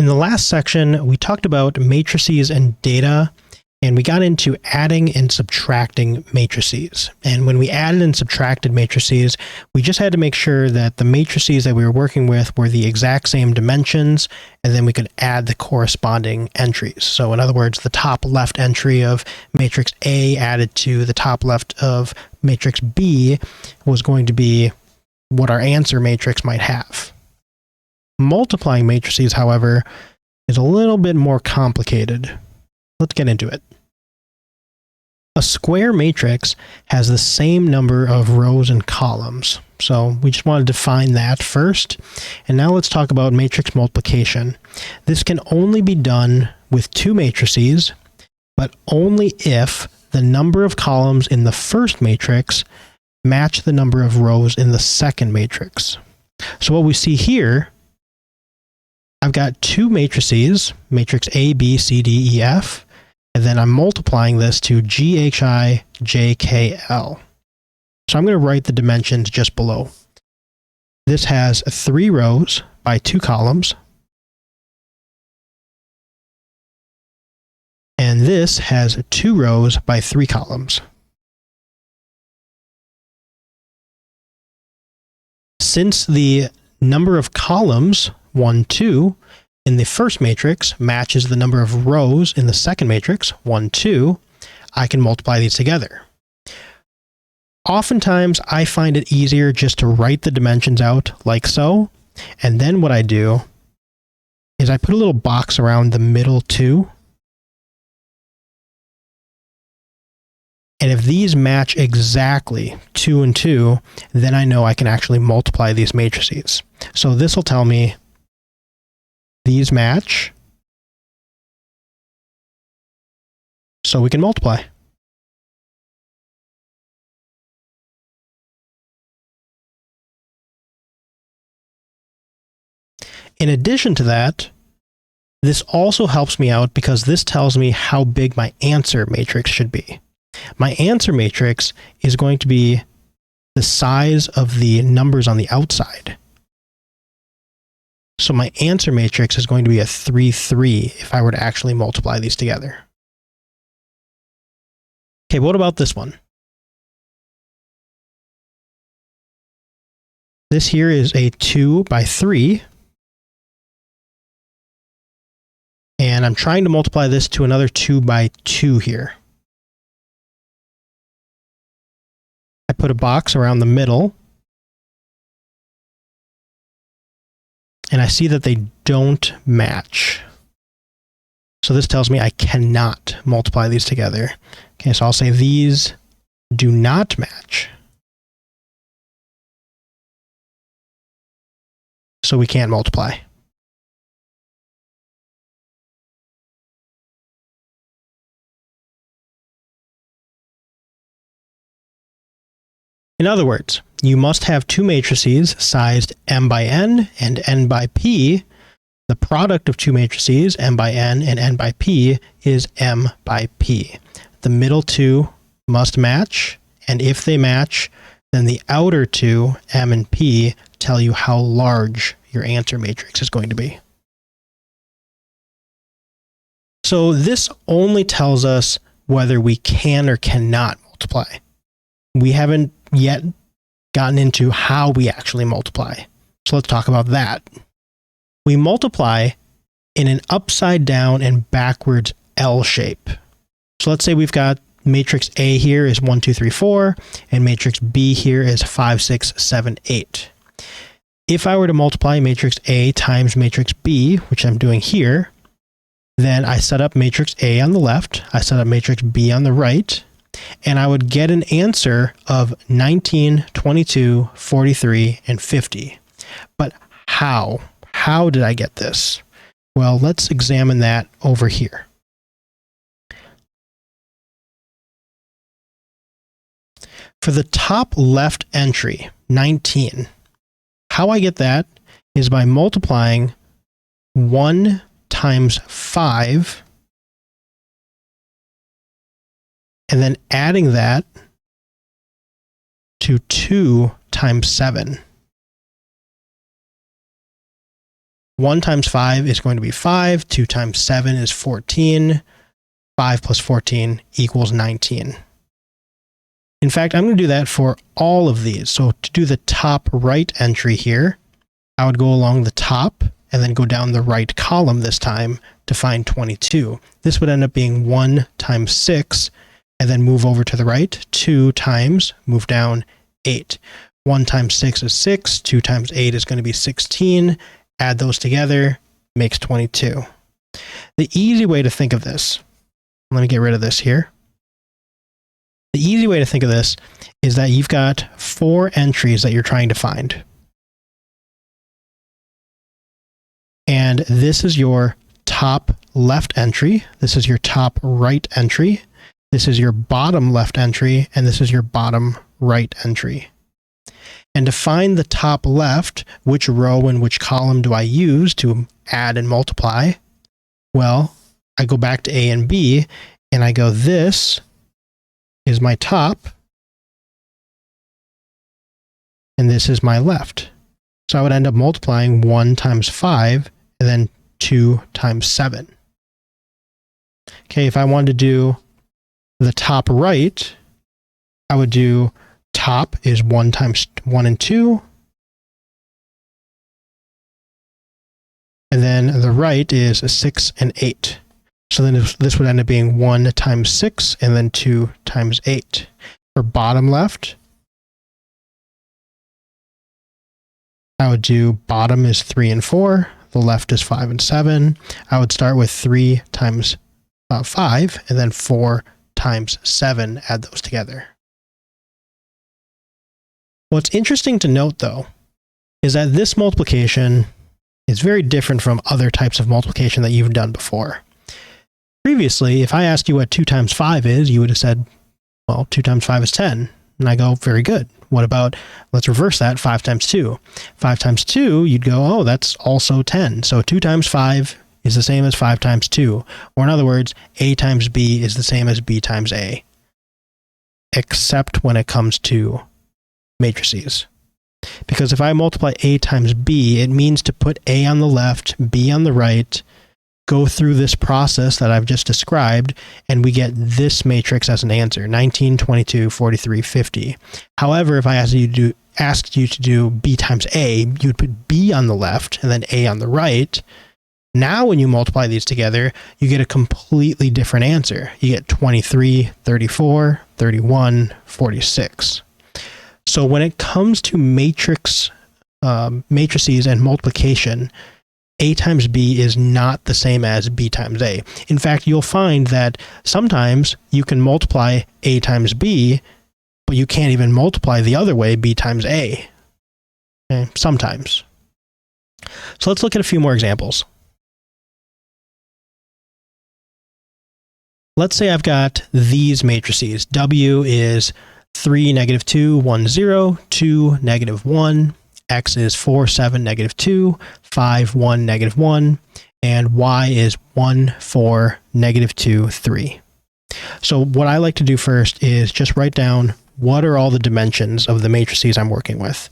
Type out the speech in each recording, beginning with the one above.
In the last section, we talked about matrices and data, and we got into adding and subtracting matrices. And when we added and subtracted matrices, we just had to make sure that the matrices that we were working with were the exact same dimensions, and then we could add the corresponding entries. So in other words, the top left entry of matrix A added to the top left of matrix B was going to be what our answer matrix might have. Multiplying matrices, however, is a little bit more complicated. Let's get into it. A square matrix has the same number of rows and columns. So we just want to define that first. And now let's talk about matrix multiplication. This can only be done with two matrices, but only if the number of columns in the first matrix match the number of rows in the second matrix. So what we see here, I've got two matrices, matrix A, B, C, D, E, F, and then I'm multiplying this to G, H, I, J, K, L. So I'm going to write the dimensions just below. This has 3 rows by 2 columns. And this has 2 rows by 3 columns. Since the number of columns 1, 2, in the first matrix matches the number of rows in the second matrix, 1, 2, I can multiply these together. Oftentimes, I find it easier just to write the dimensions out like so, and then what I do is I put a little box around the middle 2, and if these match exactly 2 and 2, then I know I can actually multiply these matrices. So this will tell me these match, so we can multiply. In addition to that, this also helps me out because this tells me how big my answer matrix should be. My answer matrix is going to be the size of the numbers on the outside. So my answer matrix is going to be a 3, 3 if I were to actually multiply these together. Okay, what about this one? This here is a 2 by 3. And I'm trying to multiply this to another 2 by 2 here. I put a box around the middle. And I see that they don't match. So this tells me I cannot multiply these together. Okay, so I'll say these do not match. So we can't multiply. In other words, you must have two matrices sized m by n and n by p. The product of two matrices, m by n and n by p, is m by p. The middle two must match, and if they match, then the outer two, m and p, tell you how large your answer matrix is going to be. So this only tells us whether we can or cannot multiply. We haven't yet gotten into how we actually multiply. So let's talk about that. We multiply in an upside down and backwards L shape. So let's say we've got matrix A here is 1, 2, 3, 4, and matrix B here is 5, 6, 7, 8. If I were to multiply matrix A times matrix B, which I'm doing here, then I set up matrix A on the left, I set up matrix B on the right, and I would get an answer of 19, 22, 43, and 50. But how? How did I get this? Well, let's examine that over here. For the top left entry, 19, how I get that is by multiplying 1 times 5 and then adding that to 2 times 7. 1 times 5 is going to be 5. 2 times 7 is 14. 5 plus 14 equals 19. In fact, I'm going to do that for all of these. So to do the top right entry here, I would go along the top and then go down the right column this time to find 22. This would end up being 1 times 6, and then move over to the right, 2 times, move down, 8. 1 times 6 is 6, 2 times 8 is going to be 16. Add those together, makes 22. The easy way to think of this, let me get rid of this here. The easy way to think of this is that you've got 4 entries that you're trying to find. And this is your top left entry. This is your top right entry. This is your bottom left entry. And this is your bottom right entry. And to find the top left, which row and which column do I use to add and multiply? Well, I go back to A and B, and I go, this is my top, and this is my left. So I would end up multiplying 1 times 5, and then 2 times 7. Okay, if I wanted to do the top right, I would do top is 1 times 1 and 2. And then the right is 6 and 8. So then this would end up being 1 times 6 and then 2 times 8. For bottom left, I would do bottom is 3 and 4. The left is 5 and 7. I would start with 3 times 5 and then 4 times 7. Add those together. What's interesting to note, though, is that this multiplication is very different from other types of multiplication that you've done before. Previously, if I asked you what 2 times 5 is, you would have said, well, 2 times 5 is 10. And I go, very good. What about, let's reverse that, 5 times 2. 5 times 2, you'd go, oh, that's also 10. So 2 times 5 is the same as 5 times 2. Or in other words, A times B is the same as B times A. Except when it comes to matrices. Because if I multiply A times B, it means to put A on the left, B on the right, go through this process that I've just described, and we get this matrix as an answer, 19, 22, 43, 50. However, if I asked you to do B times A, you would put B on the left and then A on the right. Now when you multiply these together, you get a completely different answer. You get 23, 34, 31, 46. So when it comes to matrices and multiplication, A times B is not the same as B times A. In fact, you'll find that sometimes you can multiply A times B, but you can't even multiply the other way, B times A. Okay? Sometimes. So let's look at a few more examples. Let's say I've got these matrices. W is 3, negative 2, 1, 0, 2, negative 1. X is 4, 7, negative 2, 5, 1, negative 1, and Y is 1, 4, negative 2, 3. So what I like to do first is just write down what are all the dimensions of the matrices I'm working with.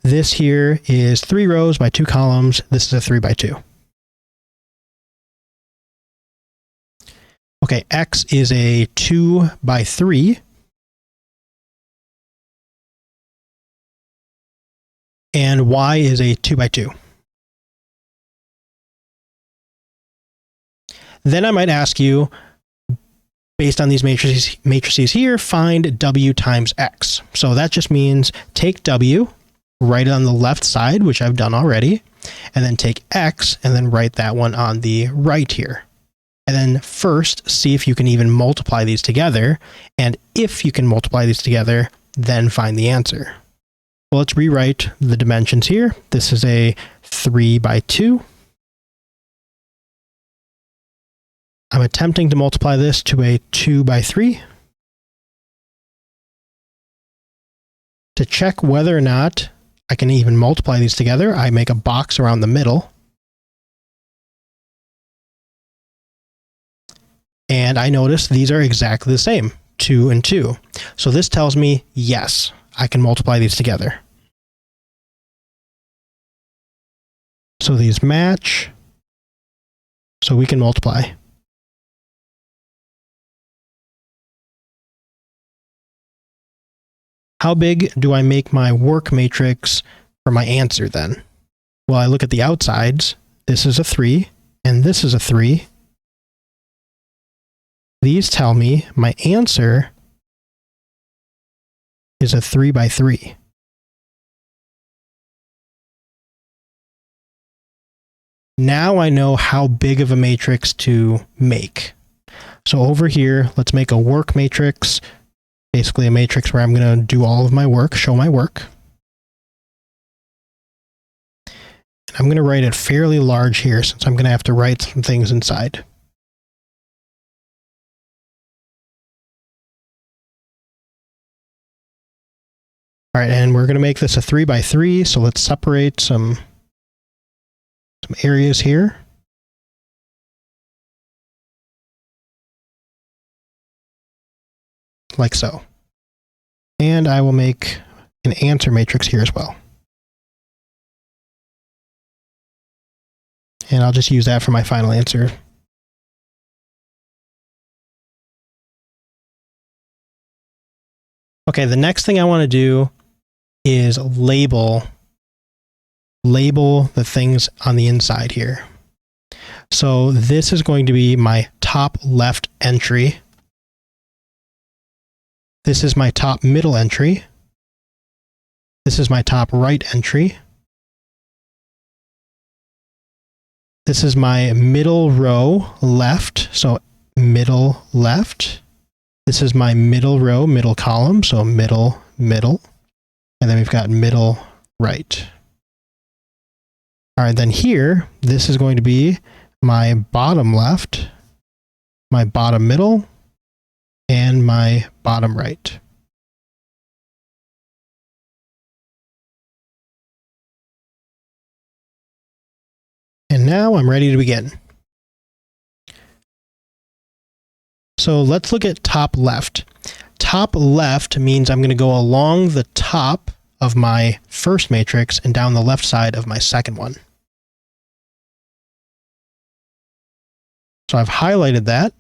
This here is 3 rows by 2 columns. This is a 3 by 2. Okay, X is a 2 by 3. And Y is a 2 by 2. Then I might ask you, based on these matrices here, find W times X. So that just means take W, write it on the left side, which I've done already, and then take X and then write that one on the right here. And then first, see if you can even multiply these together. And if you can multiply these together, then find the answer. Well, let's rewrite the dimensions here. This is a 3 by 2. I'm attempting to multiply this to a 2 by 3. To check whether or not I can even multiply these together, I make a box around the middle. And I notice these are exactly the same, 2 and 2. So this tells me, yes, I can multiply these together. So these match. So we can multiply. How big do I make my work matrix for my answer then? Well, I look at the outsides. This is a 3, and this is a 3. These tell me my answer is a 3 by 3. Now I know how big of a matrix to make. So over here, let's make a work matrix, basically a matrix where I'm going to do all of my work, show my work. And I'm going to write it fairly large here since I'm going to have to write some things inside. All right, and we're going to make this a 3 by 3, so let's separate some areas here. Like so. And I will make an answer matrix here as well. And I'll just use that for my final answer. Okay, the next thing I want to do is label the things on the inside here. So this is going to be my top left entry. This is my top middle entry. This is my top right entry. This is my middle row left, so middle left. This is my middle row, middle column, so middle, middle. And then we've got middle right. All right, then here, this is going to be my bottom left, my bottom middle, and my bottom right. And now I'm ready to begin. So let's look at top left. Top left means I'm going to go along the top of my first matrix and down the left side of my second one. So I've highlighted that.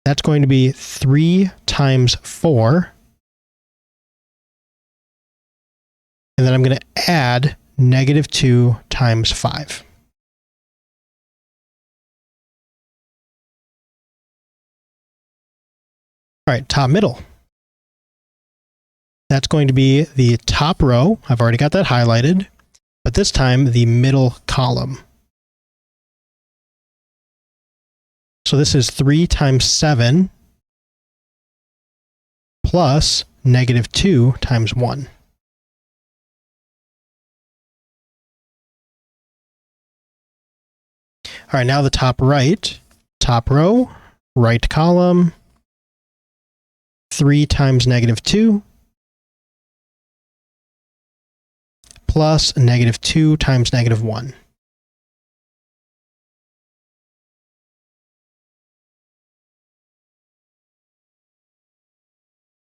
That's going to be 3 times 4. And then I'm going to add -2 times 5. All right, top middle. That's going to be the top row. I've already got that highlighted, but this time the middle column. So this is 3 times 7 plus -2 times 1. All right, now the top right, top row, right column, 3 times -2 plus -2 times -1.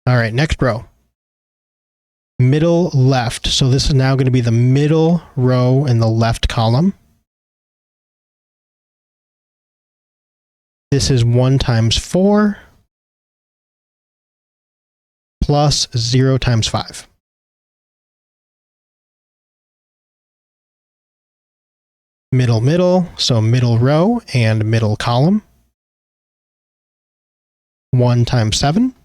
All right, next row. Middle left. So this is now going to be the middle row in the left column. This is 1 times 4 plus 0 times 5. Middle, middle, so middle row and middle column. 1 times 7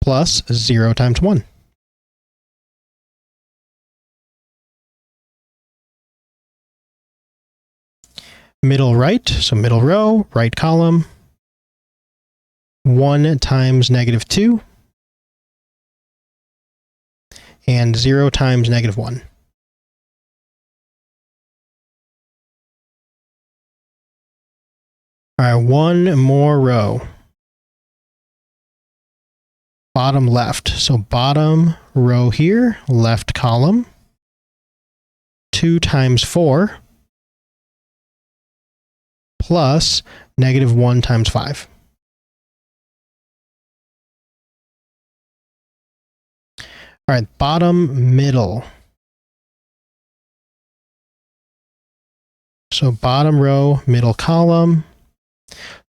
plus 0 times 1. Middle right, so middle row, right column. 1 times -2 and 0 times -1. All right, one more row. Bottom left. So bottom row here, left column. 2 times 4 plus -1 times 5. All right, bottom middle. So bottom row, middle column,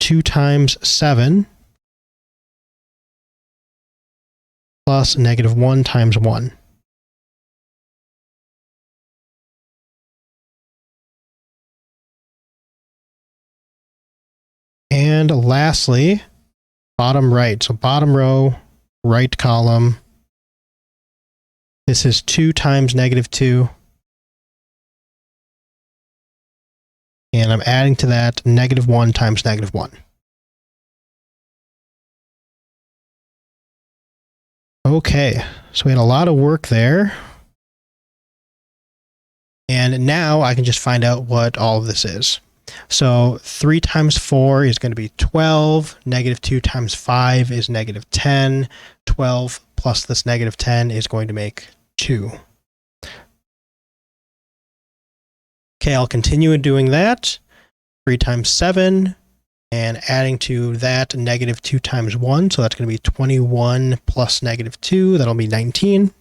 2 times 7 plus -1 times 1. And lastly, bottom right. So bottom row, right column. This is 2 times -2. And I'm adding to that -1 times -1. Okay, so we had a lot of work there. And now I can just find out what all of this is. So 3 times 4 is going to be 12. -2 times 5 is -10. 12 plus this -10 is going to make 2. Okay, I'll continue doing that. 3 times 7, and adding to that -2 times 1, so that's going to be 21 plus -2, that'll be 19.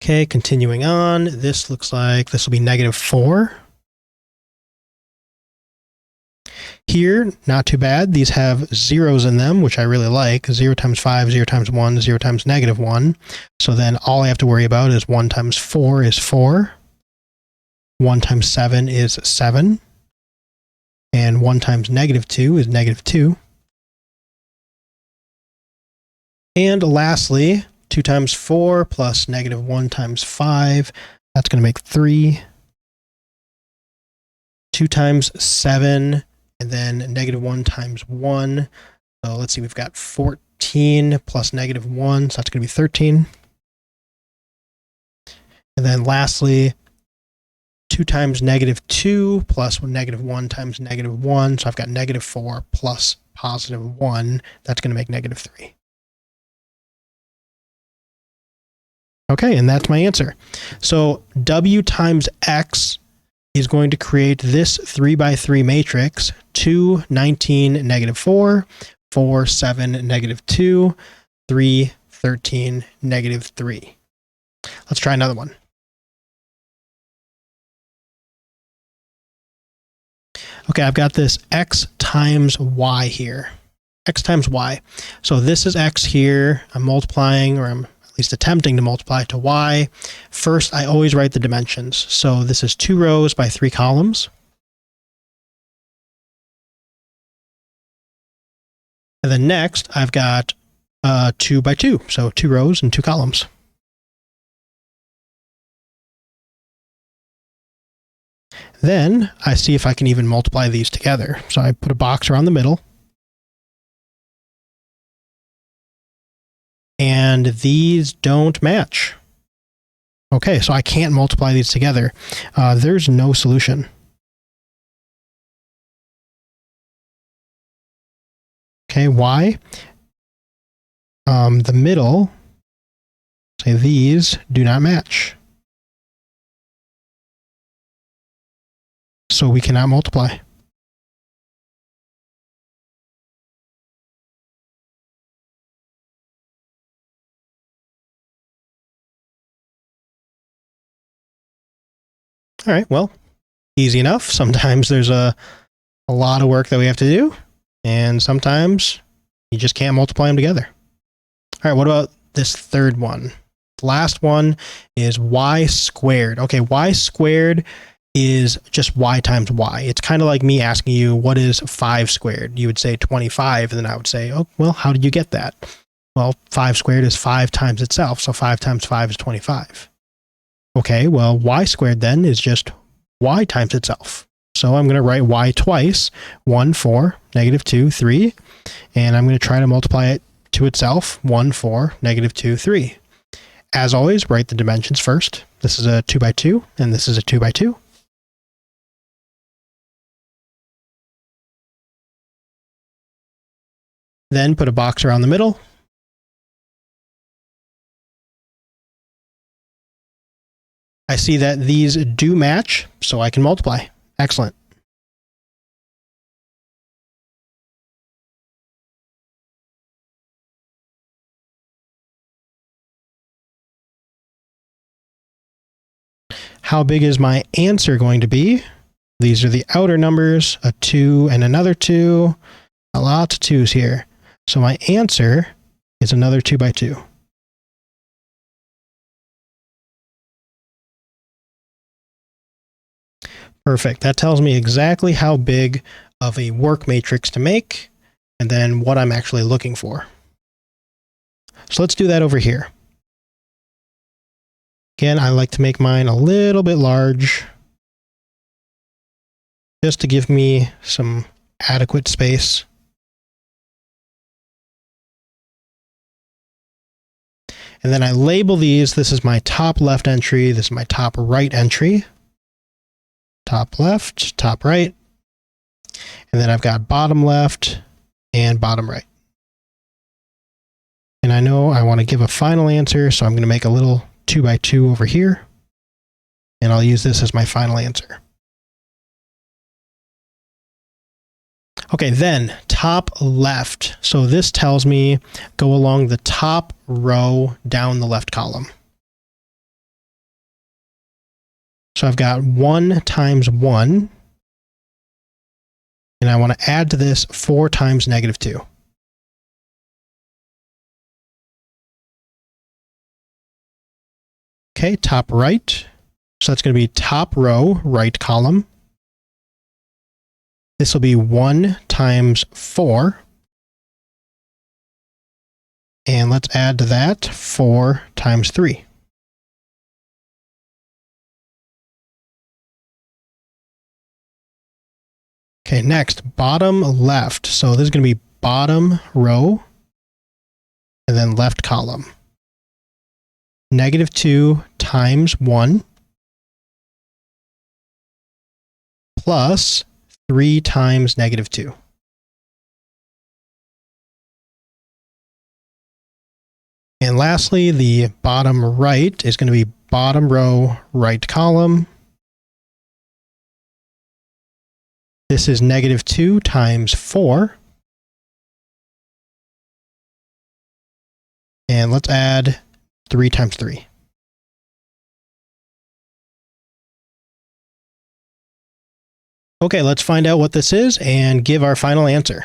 Okay, continuing on, this looks like this will be -4. Here, not too bad. These have zeros in them, which I really like. 0 times 5, 0 times 1, 0 times -1. So then all I have to worry about is 1 times 4 is 4. 1 times 7 is 7. And 1 times -2 is -2. And lastly, 2 times 4 plus -1 times 5, that's going to make 3. 2 times 7, and then -1 times 1. So let's see, we've got 14 plus -1, so that's going to be 13. And then lastly, 2 times -2 plus -1 times -1, so I've got -4 plus +1, that's going to make -3. Okay, and that's my answer. So W times X is going to create this 3 by 3 matrix: 2, 19, -4, 4, 7, -2, 3, 13, -3. Let's try another one. Okay, I've got this X times Y here. X times Y. So this is X here. I'm multiplying, or I'm at least attempting to multiply to Y. First, I always write the dimensions. So this is 2 rows by 3 columns. And then next, I've got 2 by 2. So 2 rows and 2 columns. Then I see if I can even multiply these together. So I put a box around the middle. And these don't match. Okay, so I can't multiply these together. There's no solution. Okay, why? The middle, say these do not match. So we cannot multiply. All right, well, easy enough. Sometimes there's a lot of work that we have to do, and sometimes you just can't multiply them together. All right, what about this third one? The last one is y squared. Okay, y squared is just y times y. It's kind of like me asking you, what is 5 squared? You would say 25, and then I would say, oh, well, how did you get that? Well, 5 squared is 5 times itself, so 5 times 5 is 25. Okay, well, y squared then is just y times itself. So I'm going to write y twice, 1, 4, -2, 3, and I'm going to try to multiply it to itself, 1, 4, -2, 3. As always, write the dimensions first. This is a 2 by 2, and this is a 2 by 2. Then put a box around the middle. I see that these do match, so I can multiply. Excellent. how big is my answer going to be? These are the outer numbers, a 2 and another 2. A lot of 2's here. So my answer is another 2 by 2. Perfect. That tells me exactly how big of a work matrix to make, and then what I'm actually looking for. So let's do that over here. Again, I like to make mine a little bit large, just to give me some adequate space. And then I label these. This is my top left entry. This is my top right entry. Top left, top right. And then I've got bottom left and bottom right. And I know I want to give a final answer, so I'm going to make a little 2 by 2 over here. And I'll use this as my final answer. Okay, then top left. So this tells me go along the top row down the left column. So I've got 1 times 1. And I want to add to this 4 times negative 2. Okay, top right. So that's going to be top row, right column. This will be 1 times 4. And let's add to that 4 times 3. Okay, next, bottom left. So this is going to be bottom row and then left column. Negative 2 times 1 plus 3 times negative 2. And lastly, the bottom right is going to be bottom row, right column. This is negative 2 times 4. And let's add 3 times 3. Okay, let's find out what this is and give our final answer.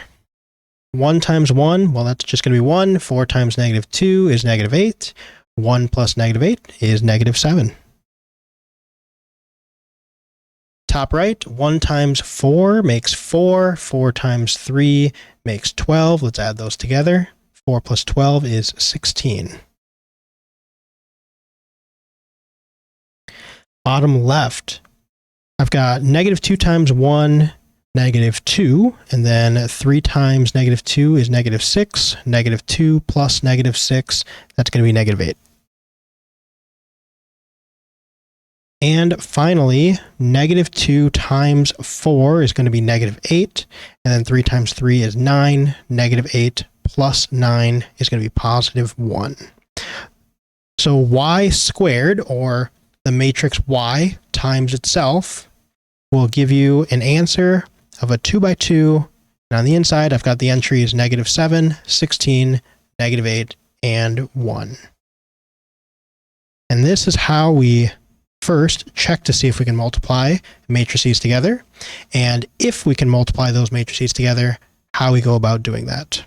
1 times 1, well, that's just going to be 1. 4 times negative 2 is negative 8. 1 plus negative 8 is negative 7. Top right, 1 times 4 makes 4. 4 times 3 makes 12. Let's add those together. 4 plus 12 is 16. Bottom left, I've got negative 2 times 1, negative 2, and then 3 times negative 2 is negative 6. Negative 2 plus negative 6, that's going to be negative 8. And finally, negative 2 times 4 is going to be negative 8. And then 3 times 3 is 9. Negative 8 plus 9 is going to be positive 1. So y squared, or the matrix y times itself, will give you an answer of a 2 by 2. And on the inside, I've got the entries negative 7, 16, negative 8, and 1. And this is how we first check to see if we can multiply matrices together, and if we can multiply those matrices together, how we go about doing that.